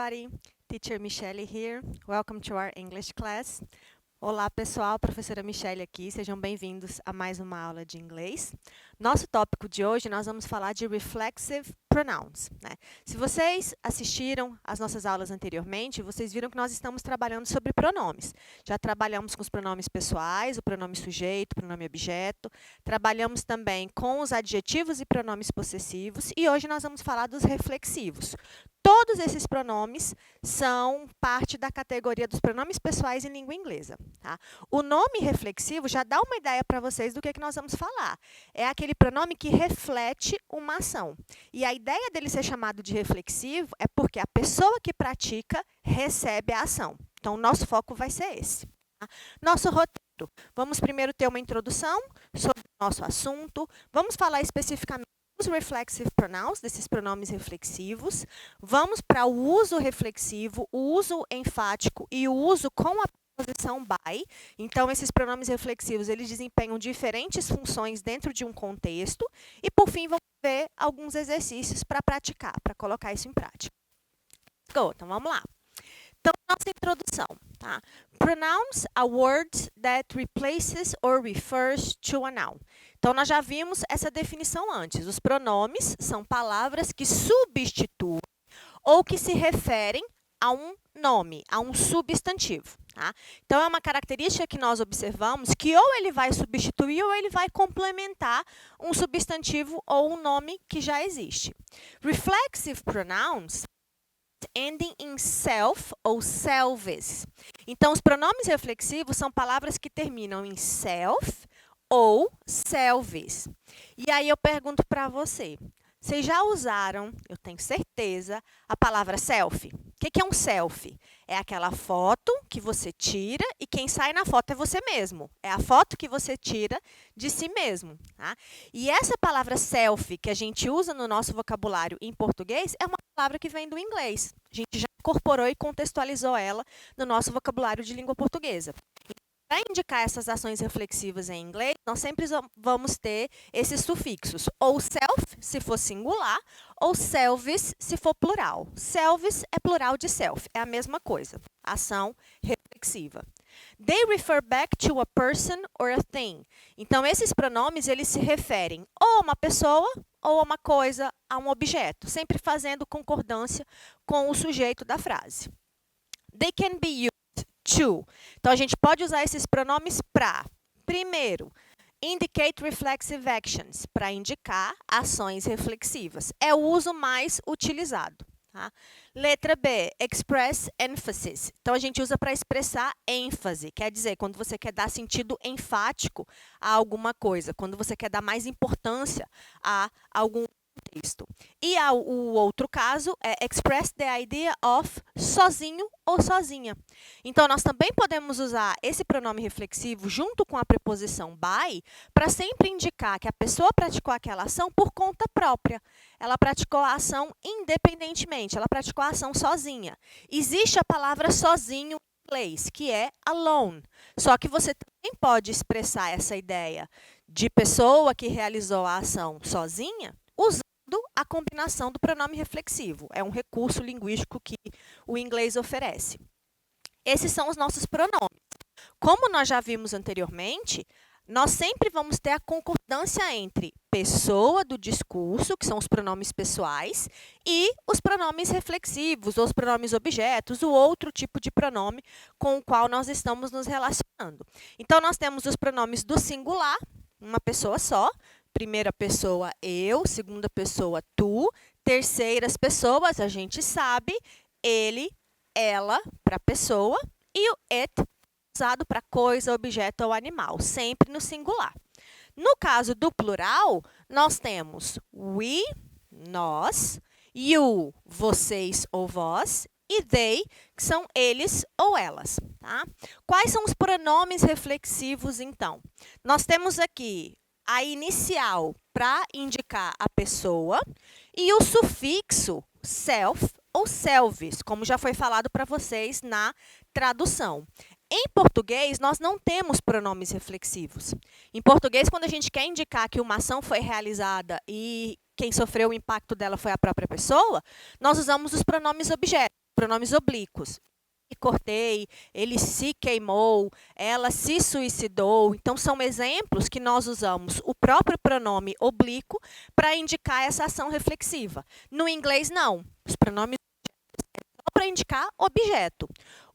everybody. Teacher Michelle here. Welcome to our English class. Olá, pessoal. Professora Michelle aqui. Sejam bem-vindos a mais uma aula de inglês. Nosso tópico de hoje, nós vamos falar de reflexive pronouns, né? Se vocês assistiram às nossas aulas anteriormente, vocês viram que nós estamos trabalhando sobre pronomes. Já trabalhamos com os pronomes pessoais, o pronome sujeito, o pronome objeto. Trabalhamos também com os adjetivos e pronomes possessivos. E hoje nós vamos falar dos reflexivos. Todos esses pronomes são parte da categoria dos pronomes pessoais em língua inglesa. Tá? O nome reflexivo já dá uma ideia para vocês do que nós vamos falar. É aquele pronome que reflete uma ação. E a ideia dele ser chamado de reflexivo é porque a pessoa que pratica recebe a ação. Então, o nosso foco vai ser esse. Tá? Nosso roteiro. Vamos primeiro ter uma introdução sobre o nosso assunto. Vamos falar especificamente os reflexive pronouns, desses pronomes reflexivos. Vamos para o uso reflexivo, o uso enfático e o uso com a preposição by. Então, esses pronomes reflexivos, eles desempenham diferentes funções dentro de um contexto. E, por fim, vamos ver alguns exercícios para praticar, para colocar isso em prática. Let's go. Então, vamos lá. Então, nossa introdução. Tá? Pronouns are words that replaces or refers to a noun. Então, nós já vimos essa definição antes. Os pronomes são palavras que substituem ou que se referem a um nome, a um substantivo. Tá? Então, é uma característica que nós observamos que ou ele vai substituir ou ele vai complementar um substantivo ou um nome que já existe. Reflexive pronouns ending in self ou selves. Então, os pronomes reflexivos são palavras que terminam em self ou selves. E aí eu pergunto para você, vocês já usaram, eu tenho certeza, a palavra selfie? O que é um selfie? É aquela foto que você tira e quem sai na foto é você mesmo. É a foto que você tira de si mesmo. Tá? E essa palavra selfie que a gente usa no nosso vocabulário em português é uma palavra que vem do inglês. A gente já incorporou e contextualizou ela no nosso vocabulário de língua portuguesa. Para indicar essas ações reflexivas em inglês, nós sempre vamos ter esses sufixos, ou self, se for singular, ou selves, se for plural. Selves é plural de self, é a mesma coisa, ação reflexiva. They refer back to a person or a thing. Então, esses pronomes, eles se referem ou a uma pessoa, ou a uma coisa, a um objeto, sempre fazendo concordância com o sujeito da frase. They can be used to. Então, a gente pode usar esses pronomes para, primeiro, indicate reflexive actions, para indicar ações reflexivas. É o uso mais utilizado. Tá? Letra B, express emphasis. Então, a gente usa para expressar ênfase, quer dizer, quando você quer dar sentido enfático a alguma coisa, quando você quer dar mais importância a algum texto. E o outro caso é express the idea of sozinho ou sozinha. Então, nós também podemos usar esse pronome reflexivo junto com a preposição by para sempre indicar que a pessoa praticou aquela ação por conta própria. Ela praticou a ação independentemente, ela praticou a ação sozinha. Existe a palavra sozinho em inglês, que é alone. Só que você também pode expressar essa ideia de pessoa que realizou a ação sozinha usando a combinação do pronome reflexivo. É um recurso linguístico que o inglês oferece. Esses são os nossos pronomes. Como nós já vimos anteriormente, nós sempre vamos ter a concordância entre pessoa do discurso, que são os pronomes pessoais, e os pronomes reflexivos, ou os pronomes objetos, o outro tipo de pronome com o qual nós estamos nos relacionando. Então, nós temos os pronomes do singular, uma pessoa só, primeira pessoa, eu, segunda pessoa, tu, terceiras pessoas, a gente sabe, ele, ela, para pessoa, e o it, usado para coisa, objeto ou animal, sempre no singular. No caso do plural, nós temos we, nós, you, vocês ou vós, e they, que são eles ou elas. Tá? Quais são os pronomes reflexivos, então? Nós temos aqui a inicial para indicar a pessoa e o sufixo self ou selves, como já foi falado para vocês na tradução. Em português, nós não temos pronomes reflexivos. Em português, quando a gente quer indicar que uma ação foi realizada e quem sofreu o impacto dela foi a própria pessoa, nós usamos os pronomes objetos. pronomes oblíquos. Me cortei, ele se queimou, ela se suicidou. Então, são exemplos que nós usamos o próprio pronome oblíquo para indicar essa ação reflexiva. No inglês, não. Os pronomes só para indicar objeto.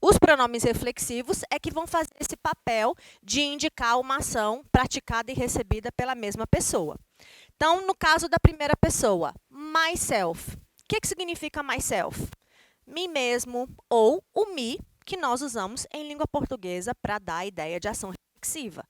Os pronomes reflexivos é que vão fazer esse papel de indicar uma ação praticada e recebida pela mesma pessoa. Então, no caso da primeira pessoa, myself. O que significa myself? Mim mesmo ou o me, que nós usamos em língua portuguesa para dar a ideia de ação reflexiva.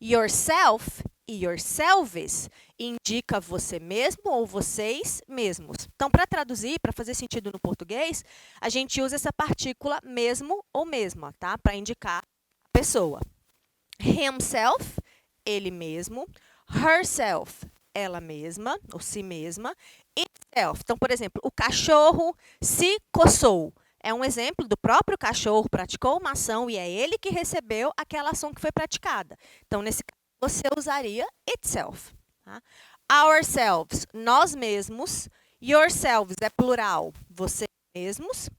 Yourself e yourselves indica você mesmo ou vocês mesmos. Então, para traduzir, para fazer sentido no português, a gente usa essa partícula mesmo ou mesma, tá? Para indicar a pessoa. Himself, ele mesmo. Herself, ela mesma, ou si mesma. Itself. Então, por exemplo, o cachorro se coçou. É um exemplo do próprio cachorro praticou uma ação e é ele que recebeu aquela ação que foi praticada. Então, nesse caso, você usaria itself. Tá? Ourselves, nós mesmos. Yourselves é plural, vocês mesmos.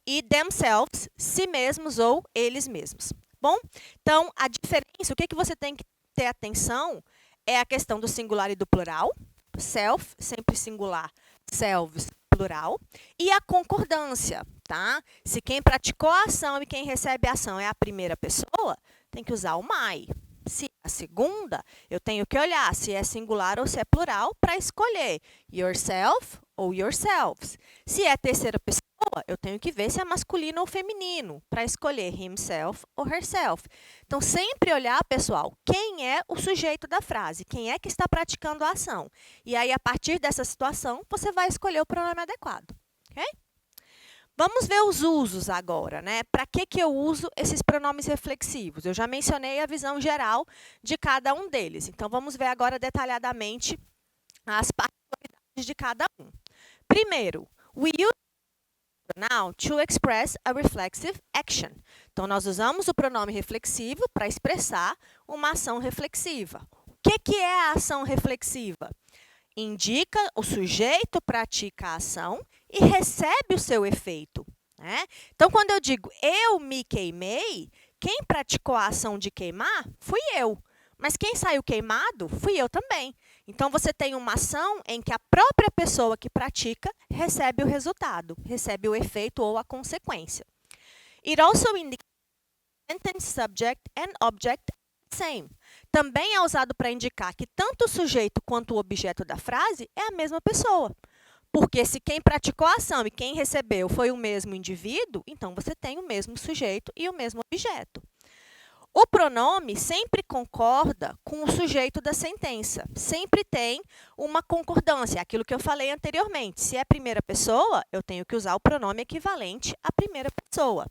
E themselves, si mesmos ou eles mesmos. Bom, então, a diferença, o que você tem que ter atenção é a questão do singular e do plural. Self, sempre singular, selves, plural. E a concordância, tá? Se quem praticou a ação e quem recebe a ação é a primeira pessoa, tem que usar o my. Se a segunda, eu tenho que olhar se é singular ou se é plural para escolher yourself ou yourselves. Se é terceira pessoa, eu tenho que ver se é masculino ou feminino para escolher himself ou herself. Então, sempre olhar, pessoal, quem é o sujeito da frase, quem é que está praticando a ação. E aí, a partir dessa situação, você vai escolher o pronome adequado. Ok? Vamos ver os usos agora, né? Para que eu uso esses pronomes reflexivos? Eu já mencionei a visão geral de cada um deles. Então, vamos ver agora detalhadamente as particularidades de cada um. Primeiro, we use pronoun to express a reflexive action. Então, nós usamos o pronome reflexivo para expressar uma ação reflexiva. O que é a ação reflexiva? Indica, o sujeito pratica a ação e recebe o seu efeito. Né? Então, quando eu digo eu me queimei, quem praticou a ação de queimar fui eu. Mas quem saiu queimado fui eu também. Então, você tem uma ação em que a própria pessoa que pratica recebe o resultado, recebe o efeito ou a consequência. It also indicates sentence, subject and object same. Também é usado para indicar que tanto o sujeito quanto o objeto da frase é a mesma pessoa. Porque se quem praticou a ação e quem recebeu foi o mesmo indivíduo, então você tem o mesmo sujeito e o mesmo objeto. O pronome sempre concorda com o sujeito da sentença. Sempre tem uma concordância, aquilo que eu falei anteriormente. Se é primeira pessoa, eu tenho que usar o pronome equivalente à primeira pessoa.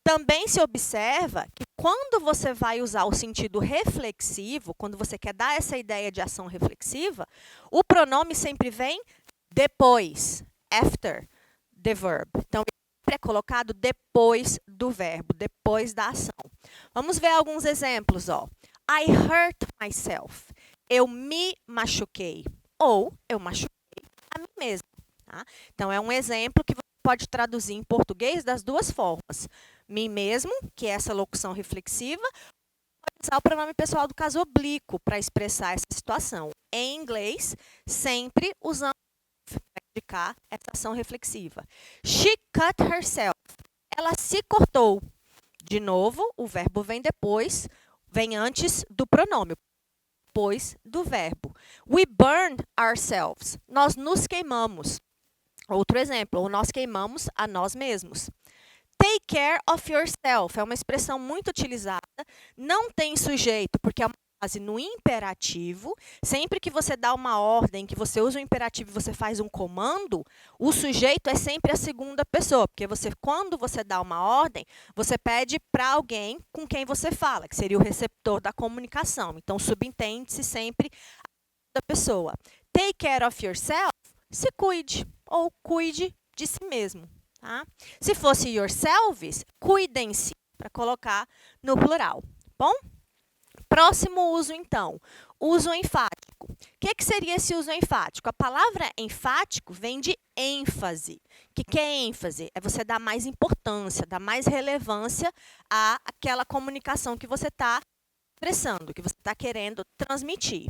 Também se observa que quando você vai usar o sentido reflexivo, quando você quer dar essa ideia de ação reflexiva, o pronome sempre vem depois, after the verb. Então, é colocado depois do verbo, depois da ação. Vamos ver alguns exemplos. Ó. I hurt myself. Eu me machuquei. Ou eu machuquei a mim mesmo. Tá? Então, é um exemplo que você pode traduzir em português das duas formas. Mim mesmo, que é essa locução reflexiva, pode usar o pronome pessoal do caso oblíquo para expressar essa situação. Em inglês, sempre usando para indicar essa ação reflexiva. She cut herself. Ela se cortou. De novo, o verbo vem depois, vem antes do pronome, depois do verbo. We burned ourselves. Nós nos queimamos. Outro exemplo, ou nós queimamos a nós mesmos. Take care of yourself é uma expressão muito utilizada, não tem sujeito, porque é uma frase no imperativo. Sempre que você dá uma ordem, que você usa o imperativo e você faz um comando, o sujeito é sempre a segunda pessoa, porque quando você dá uma ordem, você pede para alguém com quem você fala, que seria o receptor da comunicação. Então, subentende-se sempre a segunda pessoa. Take care of yourself, se cuide, ou cuide de si mesmo. Tá? Se fosse yourselves, cuidem-se, para colocar no plural. Bom? Próximo uso, então. Uso enfático. que seria esse uso enfático? A palavra enfático vem de ênfase. O que é ênfase? É você dar mais importância, dar mais relevância àquela comunicação que você está expressando, que você está querendo transmitir.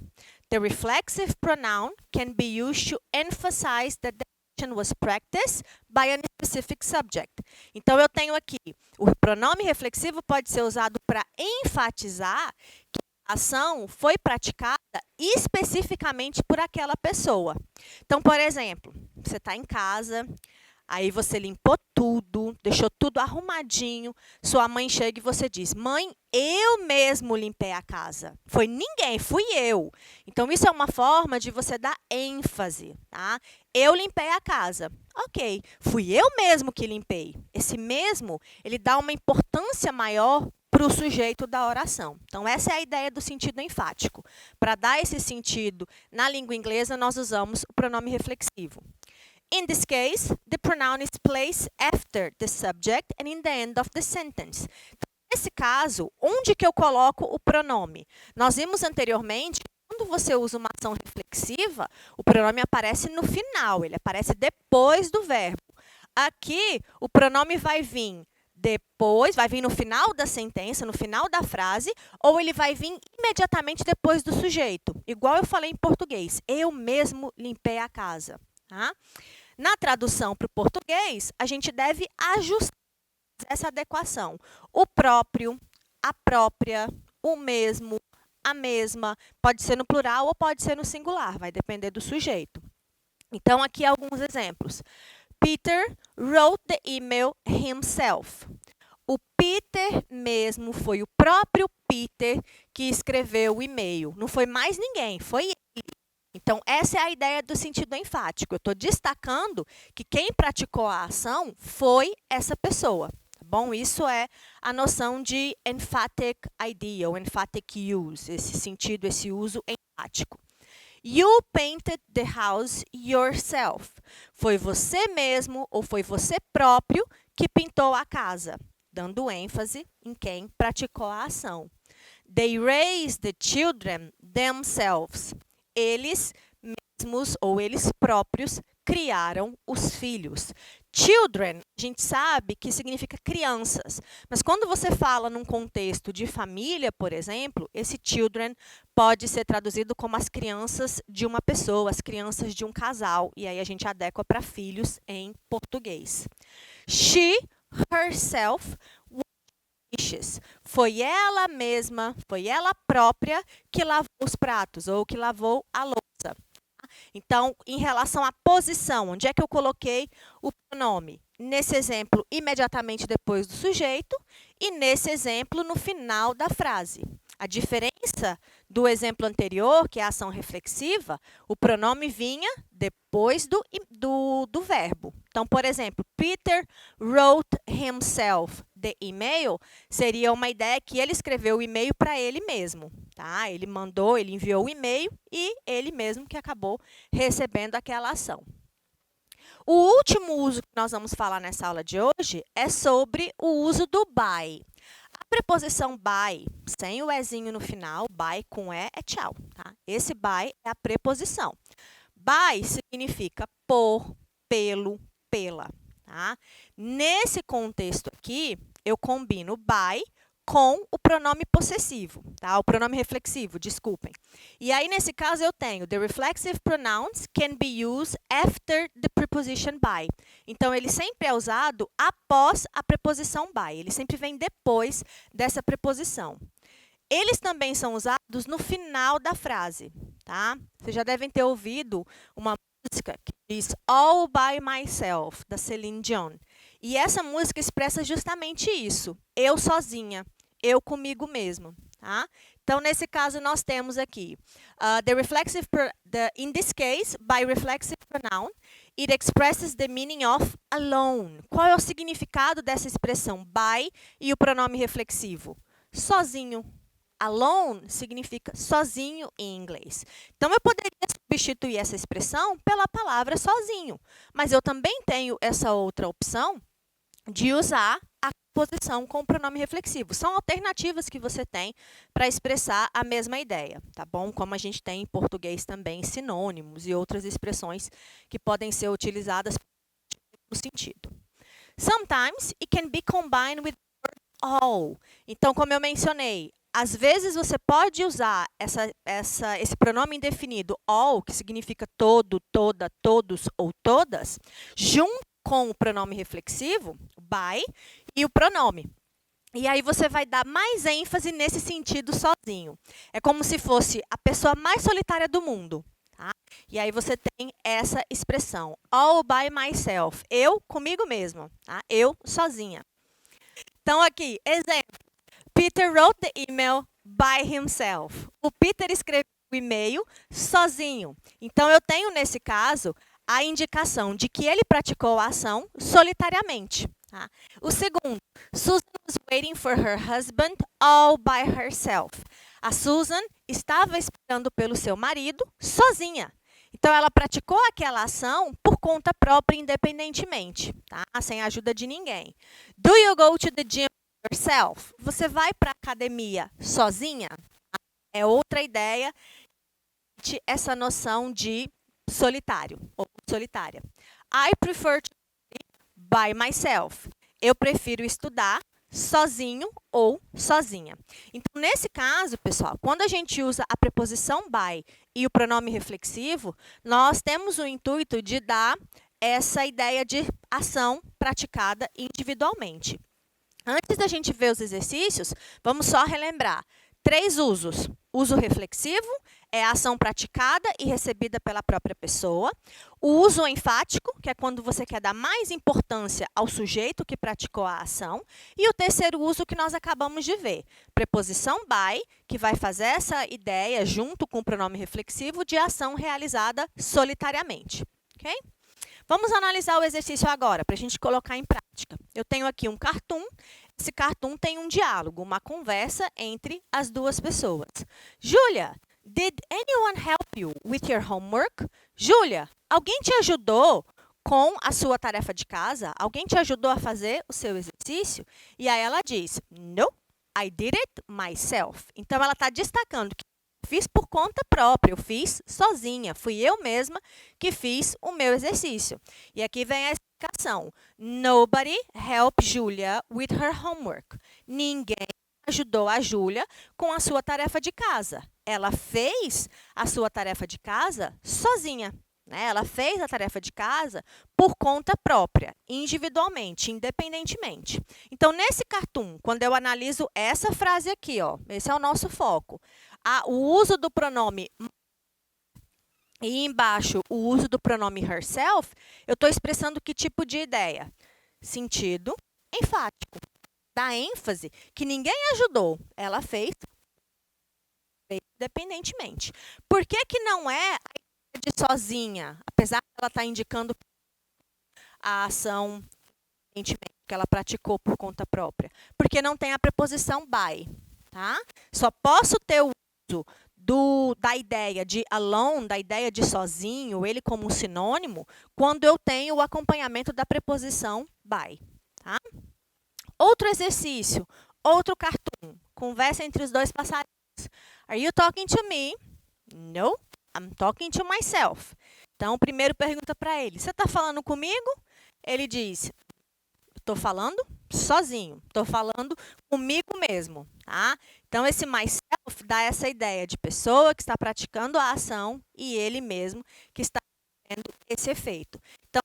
The reflexive pronoun can be used to emphasize that the action was practiced by a specific subject. Então, eu tenho aqui, o pronome reflexivo pode ser usado para enfatizar que a ação foi praticada especificamente por aquela pessoa. Então, por exemplo, você está em casa, aí você limpou tudo, deixou tudo arrumadinho, sua mãe chega e você diz, mãe, eu mesmo limpei a casa. Foi ninguém, fui eu. Então, isso é uma forma de você dar ênfase, tá? Eu limpei a casa. Ok, fui eu mesmo que limpei. Esse mesmo, ele dá uma importância maior para o sujeito da oração. Então, essa é a ideia do sentido enfático. Para dar esse sentido na língua inglesa, nós usamos o pronome reflexivo. In this case, the pronoun is placed after the subject and in the end of the sentence. Então, nesse caso, onde que eu coloco o pronome? Nós vimos anteriormente, quando você usa uma ação reflexiva, o pronome aparece no final, ele aparece depois do verbo. Aqui, o pronome vai vir depois, vai vir no final da sentença, no final da frase, ou ele vai vir imediatamente depois do sujeito. Igual eu falei em português, eu mesmo limpei a casa. Tá? Na tradução para o português, a gente deve ajustar essa adequação. O próprio, a própria, o mesmo, a mesma, pode ser no plural ou pode ser no singular, vai depender do sujeito. Então, aqui alguns exemplos. Peter wrote the email himself. O Peter mesmo foi o próprio Peter que escreveu o e-mail. Não foi mais ninguém, foi ele. Então, essa é a ideia do sentido enfático. Eu estou destacando que quem praticou a ação foi essa pessoa. Tá bom? Isso é a noção de emphatic idea, ou emphatic use, esse sentido, esse uso enfático. You painted the house yourself. Foi você mesmo ou foi você próprio que pintou a casa, dando ênfase em quem praticou a ação. They raised the children themselves. Eles mesmos ou eles próprios criaram os filhos. Children, a gente sabe que significa crianças, mas quando você fala num contexto de família, por exemplo, esse children pode ser traduzido como as crianças de uma pessoa, as crianças de um casal, e aí a gente adequa para filhos em português. She herself dishes. Foi ela mesma, foi ela própria que lavou os pratos ou que lavou a louça. Então, em relação à posição, onde é que eu coloquei o pronome? Nesse exemplo, imediatamente depois do sujeito e nesse exemplo, no final da frase. A diferença do exemplo anterior, que é a ação reflexiva, o pronome vinha depois do verbo. Então, por exemplo, Peter wrote himself the email, seria uma ideia que ele escreveu o e-mail para ele mesmo. Tá? Ele mandou, ele enviou o e-mail e ele mesmo que acabou recebendo aquela ação. O último uso que nós vamos falar nessa aula de hoje é sobre o uso do by. A preposição by, sem o ezinho no final, by com e é tchau. Tá? Esse by é a preposição. By significa por, pelo, pela. Tá? Nesse contexto aqui, eu combino by com o pronome possessivo, tá? O pronome reflexivo, desculpem. E aí, nesse caso, eu tenho the reflexive pronouns can be used after the preposition by. Então, ele sempre é usado após a preposição by. Ele sempre vem depois dessa preposição. Eles também são usados no final da frase, tá? Vocês já devem ter ouvido uma música que diz All by Myself, da Celine Dion. E essa música expressa justamente isso. Eu sozinha. Eu comigo mesmo, tá? Então, nesse caso, nós temos aqui in this case, by reflexive pronoun, it expresses the meaning of alone. Qual é o significado dessa expressão by e o pronome reflexivo? Sozinho. Alone significa sozinho em inglês. Então, eu poderia substituir essa expressão pela palavra sozinho, mas eu também tenho essa outra opção de usar a preposição com o pronome reflexivo. São alternativas que você tem para expressar a mesma ideia, tá bom? Como a gente tem em português também sinônimos e outras expressões que podem ser utilizadas no sentido. Sometimes it can be combined with all. Então, como eu mencionei, às vezes você pode usar esse pronome indefinido all, que significa todo, toda, todos ou todas, junto com o pronome reflexivo, by, e o pronome. E aí você vai dar mais ênfase nesse sentido sozinho. É como se fosse a pessoa mais solitária do mundo. Tá? E aí você tem essa expressão, all by myself. Eu comigo mesmo. Tá? Eu sozinha. Então, aqui, exemplo. Peter wrote the email by himself. O Peter escreveu o e-mail sozinho. Então, eu tenho, nesse caso, a indicação de que ele praticou a ação solitariamente. Tá? O segundo, Susan was waiting for her husband all by herself. A Susan estava esperando pelo seu marido sozinha. Então, ela praticou aquela ação por conta própria, independentemente, tá? Sem a ajuda de ninguém. Do you go to the gym yourself? Você vai para a academia sozinha? É outra ideia, essa noção de solitário ou solitária. I prefer to study by myself. Eu prefiro estudar sozinho ou sozinha. Então, nesse caso, pessoal, quando a gente usa a preposição by e o pronome reflexivo, nós temos o intuito de dar essa ideia de ação praticada individualmente. Antes da gente ver os exercícios, vamos só relembrar. 3 usos. Uso reflexivo é a ação praticada e recebida pela própria pessoa. O uso enfático, que é quando você quer dar mais importância ao sujeito que praticou a ação. E o terceiro uso que nós acabamos de ver. Preposição by, que vai fazer essa ideia, junto com o pronome reflexivo, de ação realizada solitariamente. Ok? Vamos analisar o exercício agora, para a gente colocar em prática. Eu tenho aqui um cartoon. Esse cartoon tem um diálogo, uma conversa entre as duas pessoas. Julia, did anyone help you with your homework? Julia, alguém te ajudou com a sua tarefa de casa? Alguém te ajudou a fazer o seu exercício? E aí ela diz, no, I did it myself. Então, ela está destacando que fiz por conta própria, eu fiz sozinha, fui eu mesma que fiz o meu exercício. E aqui vem a explicação. Nobody helped Julia with her homework. Ninguém ajudou a Júlia com a sua tarefa de casa. Ela fez a sua tarefa de casa sozinha. Né? Ela fez a tarefa de casa por conta própria, individualmente, independentemente. Então, nesse cartoon, quando eu analiso essa frase aqui, ó, esse é o nosso foco. O uso do pronome e embaixo o uso do pronome herself, eu estou expressando que tipo de ideia? Sentido enfático. Dá ênfase que ninguém ajudou, ela fez independentemente. Por que que não é a ideia de sozinha, apesar de ela estar indicando a ação que ela praticou por conta própria? Porque não tem a preposição by, tá? Só posso ter o uso da ideia de alone, da ideia de sozinho, ele como um sinônimo, quando eu tenho o acompanhamento da preposição by. Tá? Outro exercício, outro cartoon. Conversa entre os dois passarinhos. Are you talking to me? No, I'm talking to myself. Então, primeiro pergunta para ele, você está falando comigo? Ele diz, estou falando sozinho, estou falando comigo mesmo, tá? Então, esse myself dá essa ideia de pessoa que está praticando a ação e ele mesmo que está tendo esse efeito. Então,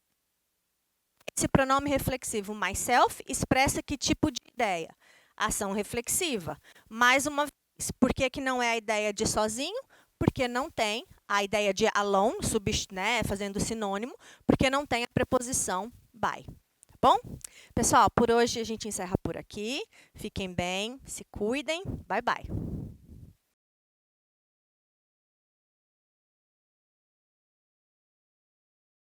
esse pronome reflexivo myself expressa que tipo de ideia? Ação reflexiva. Mais uma vez, por que que não é a ideia de sozinho? Porque não tem a ideia de alone, né, fazendo sinônimo, porque não tem a preposição by. Bom, pessoal, por hoje a gente encerra por aqui. Fiquem bem, se cuidem. Bye, bye.